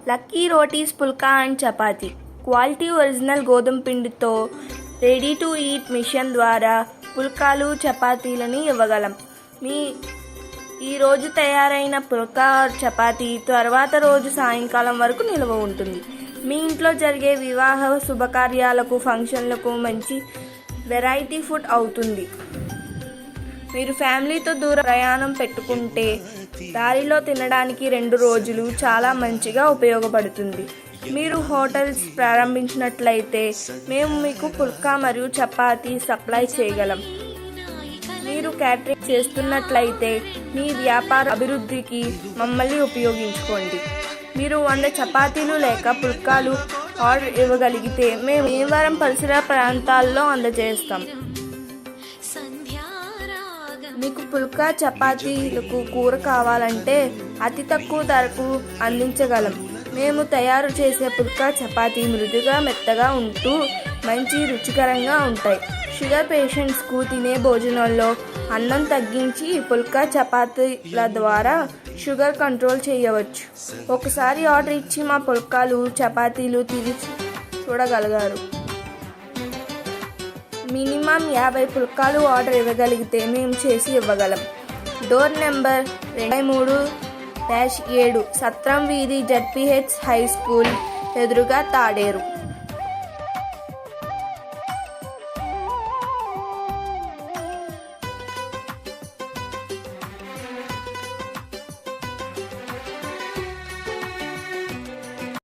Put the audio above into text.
Lucky rotis phulka and chapati. Quality original గోధుమ పిండితో ready to eat machine ద్వారా పుల్కాలు చపాతీలని ఇవ్వగలం. ఈరోజు తయారైన పుల్కా చపాతీ తర్వాత రోజు సాయంకాలం వరకు నిల్వ ఉంటుంది. మీ ఇంట్లో జరిగే వివాహ శుభకార్యాలకు ఫంక్షన్లకు మంచి వెరైటీ ఫుడ్ అవుతుంది. మీరు ఫ్యామిలీతో దూర ప్రయాణం పెట్టుకుంటే దారిలో తినడానికి 2 రోజులు చాలా మంచిగా ఉపయోగపడుతుంది. మీరు హోటల్స్ ప్రారంభించినట్లయితే మేము మీకు పుల్కా మరియు చపాతీ సప్లై చేయగలం. మీరు క్యాటరింగ్ చేస్తున్నట్లయితే మీ వ్యాపార అభివృద్ధికి మమ్మల్ని ఉపయోగించుకోండి. మీరు 100 చపాతీలు లేక పుల్కాలు ఆర్డర్ ఇవ్వగలిగితే మేము భీమవరం పరిసర ప్రాంతాల్లో అందజేస్తాం. మీకు పుల్కా చపాతీలకు కూర కావాలంటే అతి తక్కువ ధరకు అందించగలం. మేము తయారు చేసే పుల్కా చపాతీ మృదుగా మెత్తగా ఉంటూ మంచి రుచికరంగా ఉంటాయి. షుగర్ పేషెంట్స్కు తినే భోజనంలో అన్నం తగ్గించి పుల్కా చపాతీల ద్వారా షుగర్ కంట్రోల్ చేయవచ్చు. ఒకసారి ఆర్డర్ ఇచ్చి మా పుల్కాలు చపాతీలు తిరిగి చూడగలగారు. మినిమం 50 పుల్కాలు ఆర్డర్ ఇవ్వగలిగితే మేము చేసి ఇవ్వగలం. డోర్ నెంబర్ 23-7, సత్రం వీధి, జడ్పీహెచ్ హై స్కూల్ ఎదురుగా, తాడేరు.